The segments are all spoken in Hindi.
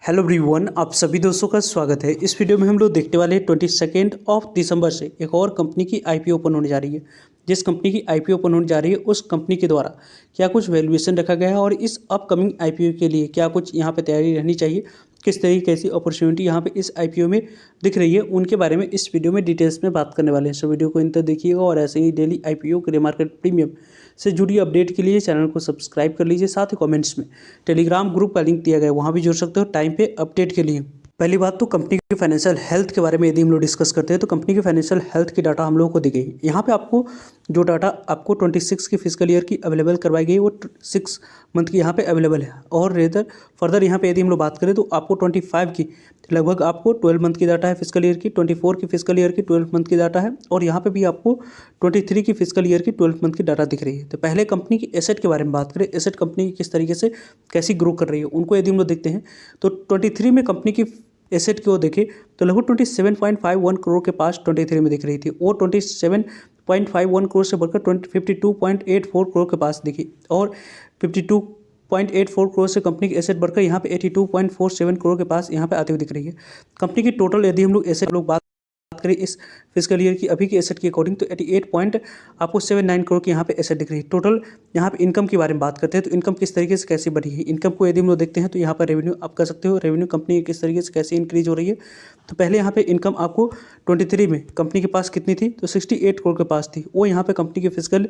हेलो एवरीवन, आप सभी दोस्तों का स्वागत है। इस वीडियो में हम लोग देखने वाले हैं 22 दिसंबर से एक और कंपनी की आईपीओ ओपन होने जा रही है। जिस कंपनी की आईपीओ ओपन होने जा रही है उस कंपनी के द्वारा क्या कुछ वैल्यूएशन रखा गया है और इस अपकमिंग आईपीओ के लिए क्या कुछ यहाँ पे तैयारी रहनी चाहिए, किस तरीके की अपॉर्चुनिटी यहाँ पे इस आईपीओ में दिख रही है, उनके बारे में इस वीडियो में डिटेल्स में बात करने वाले हैं। सो वीडियो को अंत तक देखिएगा और ऐसे ही डेली आईपीओ के मार्केट प्रीमियम से जुड़ी अपडेट के लिए चैनल को सब्सक्राइब कर लीजिए। साथ ही कमेंट्स में टेलीग्राम ग्रुप का लिंक दिया गया है, वहाँ भी जुड़ सकते हो टाइम पे अपडेट के लिए। पहली बात तो कंपनी की फाइनेंशियल हेल्थ के बारे में यदि हम लोग डिस्कस करते हैं तो कंपनी की फाइनेंशियल हेल्थ की डाटा हम लोगों को दी गई। यहाँ पे आपको जो डाटा आपको 26 की फिजिकल ईयर की अवेलेबल करवाई गई वो 6 मंथ की यहाँ पे अवेलेबल है। और रेदर फर्दर यहाँ पे यदि हम लोग बात करें तो आपको 25 की लगभग आपको 12 मंथ की डाटा है फिजिकल ईयर की, 24 की फिजिकल ईयर की 12 मंथ की डाटा है और यहाँ पे भी आपको 23 की फिजिकल ईयर की 12 मंथ की डाटा दिख रही है। तो पहले कंपनी की एसेट के बारे में बात करें, एसेट कंपनी किस तरीके से कैसी ग्रो कर रही है उनको यदि हम लोग देखते हैं तो 23 में कंपनी की एसेट की ओर देखें तो लगभग 27.51 करोड़ के पास 23 में दिख रही थी और 27.51 करोड़ से बढ़कर 52.84 करोड़ के पास दिखी और 52.84 करोड़ से कंपनी की एसेट बढ़कर यहाँ पे 82.47 करोड़ के पास यहाँ पे आते हुए दिख रही है। कंपनी की टोटल यदि हम लोग एसेट बात करें इस फिजिकल ईयर की अभी की एसेट के अकॉर्डिंग तो 78.79 करोड़ की यहाँ पे एसेट दिख रही है। टोटल यहाँ पे इनकम के बारे में बात करते हैं तो इनकम किस तरीके से कैसे बढ़ी है, इनकम को यदि हम लोग देखते हैं तो यहाँ पर रेवेन्यू आप कर सकते हो, रेवेन्यू कंपनी की किस तरीके से कैसे इंक्रीज हो रही है। तो पहले यहाँ पे इनकम आपको 23 में कंपनी के पास कितनी थी तो 68 करोड़ के पास थी, वो यहाँ पे कंपनी के फिजिकल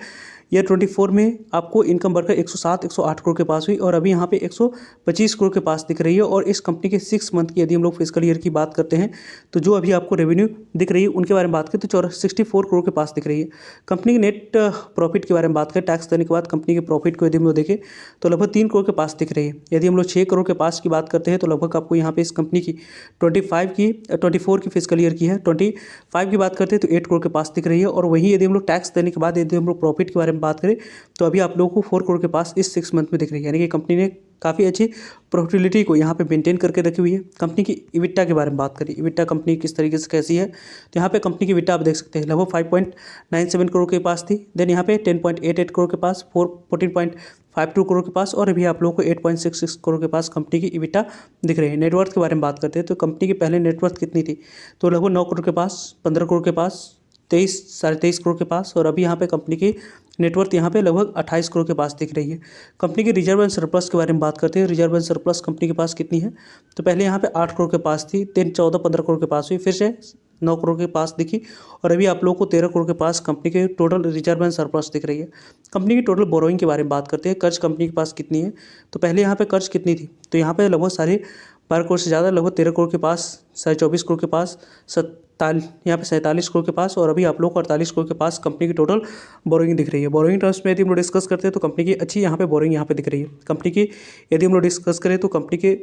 ईयर 24 में आपको इनकम बढ़कर 108 करोड़ के पास हुई और अभी यहाँ पे 125 करोड़ के पास दिख रही है। और इस कंपनी के 6 मंथ की यदि हम लोग फिजिकल ईयर की बात करते हैं तो जो अभी आपको रेवेन्यू दिख रही है उनके बारे में बात करें तो 64 करोड़ के पास दिख रही है। कंपनी की नेट प्रॉफिट के बारे में बात करें, टैक्स देने के बाद कंपनी के प्रॉफिट को यदि हम लोग देखें तो लगभग 3 करोड़ के पास दिख रही है। यदि हम लोग 6 करोड़ के पास की बात करते हैं तो लगभग आपको यहाँ पे इस कंपनी की 24 की फिजिकल ईयर की है, 25 की बात करते हैं तो 8 करोड़ के पास दिख रही है। और वहीं यदि हम लोग टैक्स देने के बाद यदि हम लोग प्रॉफिट के बारे में बात करें तो अभी आप लोगों को 4 करोड़ के पास इस 6 मंथ में दिख रही है, यानी कि कंपनी ने काफ़ी अच्छी प्रॉफिटेबिलिटी को यहाँ पे मेंटेन करके रखी हुई है। कंपनी की इबिटा के बारे में बात करें, इबिटा कंपनी किस तरीके से कैसी है तो यहाँ पे कंपनी की इबिटा आप देख सकते हैं लगभग 5.97 करोड़ के पास थी, देन यहाँ पे 10.88 करोड़ के पास, 14.52 करोड़ के पास और अभी आप लोगों को 8.66 करोड़ के पास कंपनी की इबिटा दिख रही है। नेटवर्थ के बारे में बात करते हैं तो कंपनी की पहले नेटवर्थ कितनी थी तो लगभग 9 करोड़ के पास, 15 करोड़ के पास, 23 करोड़ के पास और अभी यहाँ पे कंपनी की नेटवर्थ यहाँ पे लगभग 28 करोड़ के पास दिख रही है। कंपनी की रिजर्व एंड सरप्लस के बारे में बात करते हैं, रिजर्व एंड सरप्लस कंपनी के पास कितनी है तो पहले यहाँ पे 8 करोड़ के पास थी, देन 14-15 करोड़ के पास हुई, फिर से 9 करोड़ के पास दिखी और अभी आप लोगों को 13 करोड़ के पास कंपनी के टोटल रिजर्व एंड सरप्लस दिख रही है। कंपनी की टोटल बोरोइंग के बारे में बात करते हैं, कर्ज कंपनी के पास कितनी है तो पहले यहाँ पे कर्ज कितनी थी तो यहाँ पे लगभग 12.5 करोड़ से ज़्यादा, लगभग 13 करोड़ के पास, 24.5 करोड़ के पास, यहाँ पे 47 करोड़ के पास और अभी आप लोग को 48 करोड़ के पास कंपनी की टोटल बोरोइंग दिख रही है। बोरोइंग टर्म्स में यदि हम लोग डिस्कस करते हैं तो कंपनी की अच्छी यहाँ पे बोरोइंग यहाँ पे दिख रही है। कंपनी की यदि हम लोग डिस्कस करें तो कंपनी के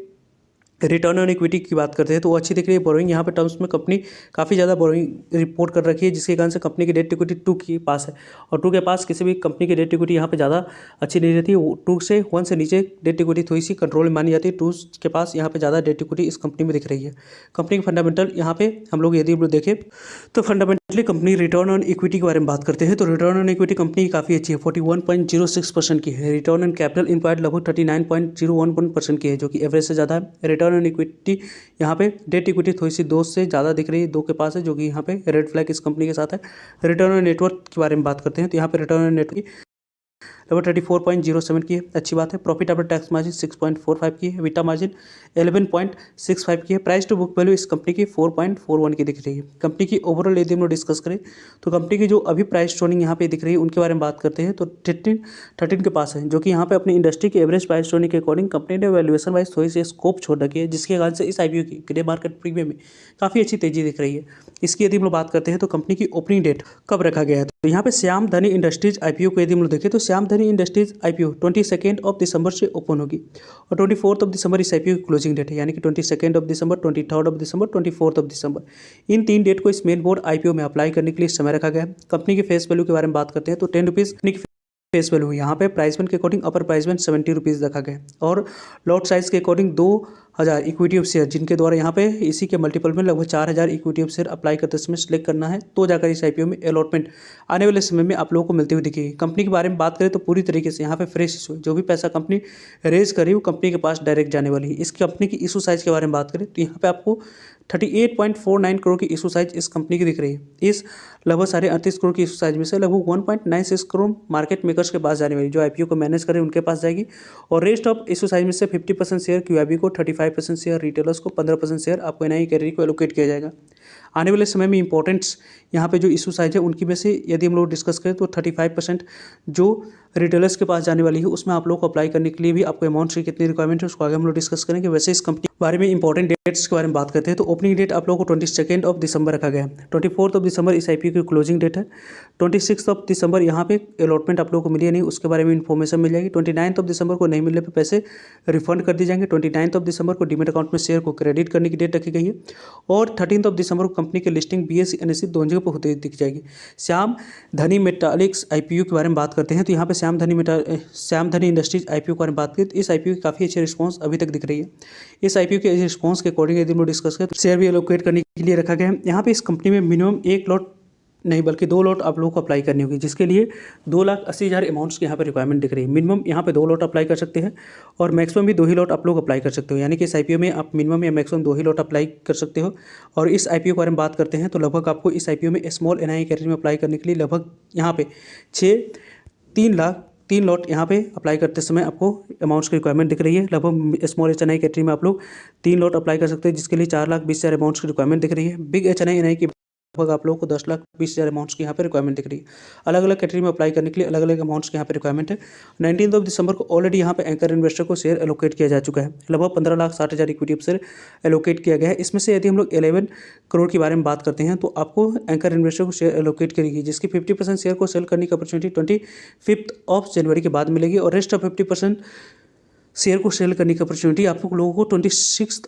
रिटर्न ऑन इक्विटी की बात करते हैं तो वो अच्छी दिख रही है। बोरोइंग यहाँ पे टर्म्स में कंपनी काफ़ी ज़्यादा बोरोइंग रिपोर्ट कर रखी है जिसके कारण से कंपनी की डेट इक्विटी 2 के पास है और 2 के पास किसी भी कंपनी की डेट इक्विटी यहाँ पे ज़्यादा अच्छी नहीं रहती। 2 से 1 से नीचे डेट इक्विटी थोड़ी सी कंट्रोल में मानी जाती है, 2 के पास यहाँ पे ज़्यादा डेट इक्विटी इस कंपनी में दिख रही है। कंपनी की फंडामेंटल यहाँ पे हम लोग यदि हम लोग देखें तो fundamentally company return on equity के बारे में बात करते हैं तो रिटर्न ऑन इक्विटी कंपनी की काफ़ी अच्छी है, 41.06% की है। रिटर्न ऑन कैपिटल एम्प्लॉयड लगभग 39.01% की है जो कि एवरेज से ज़्यादा है। रिटर्न ऑन इक्विटी यहाँ पे डेट इक्विटी थोड़ी सी 2 से ज़्यादा दिख रही है, 2 के पास है जो कि यहाँ पे रेड फ्लैग इस कंपनी के साथ है। रिटर्न ऑन नेटवर्थ के बारे में बात करते हैं तो यहाँ पे रिटर्न ऑन नेटवर्थ लगभग 34.07 की है, अच्छी बात है। प्रॉफिट आफ्टर टैक्स मार्जिन 6.45 की है, विटा मार्जिन 11.65 की है। प्राइस टू बुक वैल्यू इस कंपनी की 4.41 की दिख रही है। कंपनी की ओवरऑल यदि हम लोग डिस्कस करें तो कंपनी की जो अभी प्राइस ट्रेंडिंग यहाँ पे दिख रही है उनके बारे में बात करते हैं तो 13 के पास है जो कि यहाँ पे अपनी इंडस्ट्री के एवरेज प्राइस ट्रेंडिंग के अकॉर्डिंग कंपनी ने वैल्यूएशन वाइज थोड़ी सी स्कोप छोड़ रखी है जिसके कारण से इस आईपीओ की ग्रे मार्केट प्रीमियम में काफ़ी अच्छी तेजी दिख रही है। इसकी यदि हम लोग बात करते हैं तो कंपनी की ओपनिंग डेट कब रखा गया है तो यहाँ पे श्याम धनी इंडस्ट्रीज आईपीओ को यदि हम लोग देखें तो श्याम धनी इंडस्ट्रीज आईपीओ 22 दिसंबर से ओपन होगी और 24 दिसंबर इस आईपीओ की क्लोजिंग डेट है, यानी कि 22 दिसंबर, 23 दिसंबर, 24 दिसंबर इन 3 डेट को इस मेन बोर्ड आईपीओ में अप्लाई करने के लिए समय रखा गया है। कंपनी के फेस वैल्यू के बारे में बात करते हैं तो 10 रुपीज़ फेस वैल्यू यहाँ पे प्राइसमेंट के अकॉर्डिंग अपर प्राइसमेंट 70 रुपीज़ रखा गया और लॉट साइज के अकॉर्डिंग 2 हज़ार इक्विटी ऑफ शेयर जिनके द्वारा यहाँ पे इसी के मल्टीपल में लगभग 4,000 इक्विटी ऑफ शेयर अप्लाई करते समय सिलेक्ट करना है, तो जाकर इस आईपीओ में अलॉटमेंट आने वाले समय में आप लोगों को मिलती हुई दिखेगी। कंपनी के बारे में बात करें तो पूरी तरीके से यहाँ पे फ्रेश इशू, जो भी पैसा कंपनी रेज करी वो कंपनी के पास डायरेक्ट जाने वाली है। इस कंपनी की इशू साइज़ के बारे में बात करें तो यहाँ पे आपको 38.49 करोड़ की इशू साइज इस कंपनी की दिख रही है। इस लगभग 38.5 करोड़ की इशू साइज में से लगभग 1.96 करोड़ मार्केट मेकर्स के पास जाने वाली, जो आईपीओ को मैनेज करें उनके पास जाएगी। और रेस्ट ऑफ इशू साइज में से 50% शेयर क्यूआईबी को, 35% शेयर रिटेलर्स को, 15% शेयर आपको एनआई कैटेगरी को एलोकेट किया जाएगा। आने वाले समय में इंपॉर्टेंट्स यहाँ पे जो इशू साइज है उनकी में से यदि हम लोग डिस्कस करें तो 35% जो रिटेलर्स के पास जाने वाली है उसमें आप लोग को अप्लाई करने के लिए भी आपको अमाउंट की कितनी रिक्वायरमेंट है उसको आगे हम लोग डिस्कस करेंगे। वैसे इस कंपनी के बारे में इंपॉर्टेंट डेट्स के बारे में बात करते हैं तो ओपनिंग डेट आप लोगों को 22 दिसंबर रखा गया है। 24 दिसंबर इस आईपीओ की क्लोजिंग डेट है। 26 दिसंबर यहाँ पे अलॉटमेंट आप लोगों को मिली है नहीं, उसके बारे में इन्फॉर्मेशन मिल जाएगी। 29 दिसंबर को नहीं मिलने पर पैसे रिफंड कर दिए जाएंगे। 29 दिसंबर को डीमेट अकाउंट में शेयर को क्रेडिट करने की डेट रखी गई है। और 13 दिसंबर को कंपनी की लिस्टिंग BSE NSE दोनों जगह पर होती दिख जाएगी। श्याम धनी मेटालिक्स आईपीओ के बारे में बात करते हैं तो यहाँ पे श्याम धनी इंडस्ट्रीज आईपीओ के बारे में बात करें तो इस आईपीओ की काफ़ी अच्छी रिस्पांस अभी तक दिख रही है। इस आईपीओ के रिस्पांस के अकॉर्डिंग यदि हम लोग डिस्कस करें तो शेयर भी एलोकेट करने के लिए रखा गया है। यहाँ पे इस कंपनी में मिनिमम 1 लॉट नहीं बल्कि 2 लॉट आप लोगों को अप्लाई करनी होगी, जिसके लिए 2,80,000 अमाउंट्स की यहाँ पे रिक्वायरमेंट दिख रही है। मिनिमम यहाँ पे 2 लॉट अप्लाई कर सकते हैं और मैक्सिमम भी 2 ही लॉट आप लोग अप्लाई कर सकते हो, यानी कि इस आईपीओ में आप मिनिमम या मैक्सिमम 2 ही लॉट अप्लाई कर सकते हो। और इस आईपीओ के बारे में बात करते हैं तो लगभग आपको इस आईपीओ में स्मॉल एनआई कैटेगरी में अप्लाई करने के लिए लगभग यहाँ पे 3 लॉट यहाँ पे अप्लाई करते समय आपको अमाउंट्स की रिक्वायरमेंट दिख रही है। लगभग स्मॉल एचएनआई कैटेगरी में आप लोग 3 लॉट अप्लाई कर सकते हैं, जिसके लिए 4,20,000 अमाउंट्स की रिक्वायरमेंट दिख रही है। बिग एचएनआई की लगभग आप लोगों को 10,20,000 अमाउंट्स की यहाँ पे रिक्वायरमेंट दिख रही है। अलग अलग कैटेगरी में अप्लाई करने के लिए अलग अलग अमाउंट्स की यहाँ पे रिक्वायरमेंट है। 19 दिसंबर को ऑलरेडी यहाँ पे एंकर इन्वेस्टर को शेयर एलोकेट किया जा चुका है। लगभग 15,60,000 इक्विटी शेयर एलोकेट किया गया है। इसमें से यदि हम लोग 11 करोड़ के बारे में बात करते हैं तो आपको एंकर इन्वेस्टर को शेयर एलोकेट करेगी, जिसकी 50% शेयर को सेल करने की अपॉर्चुनिटी 25 जनवरी के बाद मिलेगी और रेस्ट ऑफ 50% शेयर को सेल करने की अपॉर्चुनिटी आप लोगों को 26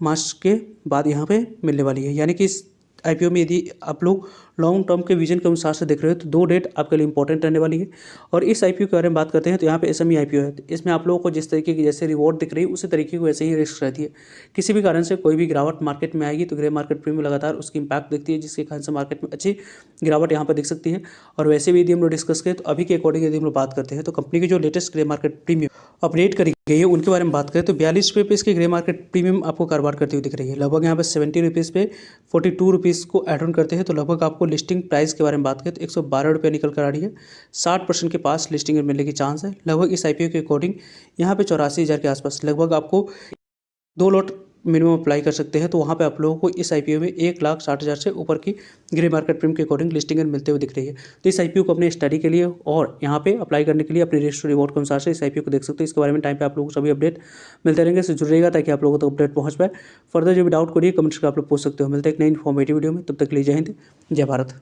मार्च के बाद यहाँ पे मिलने वाली है। यानी कि इस आईपीओ में यदि आप लोग लॉन्ग टर्म के विजन के अनुसार से देख रहे हो तो 2 डेट आपके लिए इंपॉर्टेंट रहने वाली है। और इस आईपीओ के बारे में बात करते हैं तो यहाँ पे एसएमई आईपीओ है। इसमें आप लोगों को जिस तरीके की जैसे रिवॉर्ड दिख रही है उसी तरीके को वैसे ही रिस्क रहती है। किसी भी कारण से कोई भी गिरावट मार्केट में आएगी तो ग्रे मार्केट प्रीमियम लगातार उसकी इंपैक्ट दिखती है, जिसके कारण से मार्केट में अच्छी गिरावट यहाँ पर दिख सकती है। और वैसे भी यदि हम लोग डिस्कस करें तो अभी के अकॉर्डिंग यदि हम लोग बात करते हैं तो कंपनी की जो latest grey market premium update करी गई है उनके बारे में बात करें तो 42 रुपये पे इसकी ग्रे मार्केट प्रीमियम आपको कारोबार करती हुई दिख रही है। लगभग यहाँ पे 70 रुपीज़ पे 42 रुपीज़ को एड ऑन करते हैं तो लगभग आपको लिस्टिंग प्राइस के बारे में बात करें तो 112 रुपये निकल कर आ रही है। 60% के पास लिस्टिंग मिलने की चांस है। लगभग इस आईपीओ के अकॉर्डिंग यहाँ पे 84,000 के आसपास लगभग आपको 2 लॉट मिनिमम अप्लाई कर सकते हैं, तो वहाँ पे आप लोगों को इस आईपीओ में 1,60,000 से ऊपर की ग्रे मार्केट प्रीमियम के अकॉर्डिंग लिस्टिंग मिलते हुए दिख रही है। तो इस आईपीओ को अपने स्टडी के लिए और यहाँ पे अप्लाई करने के लिए अपने रिस्क रिवॉर्ड के अनुसार से इस आईपीओ को देख सकते हैं। इसके बारे में टाइम पे आप लोगों को सभी अपडेट मिलते रहेंगे, इससे जुड़ रहेगा ताकि आप लोगों तक अपडेट पहुँच पाए। फर्दर जो भी डाउट करिए कमेंट्स का आप लोग पूछ सकते हो। मिलते हैं एक नई इन्फॉर्मेटिव वीडियो में, तब तक के लिए जय हिंद जय भारत।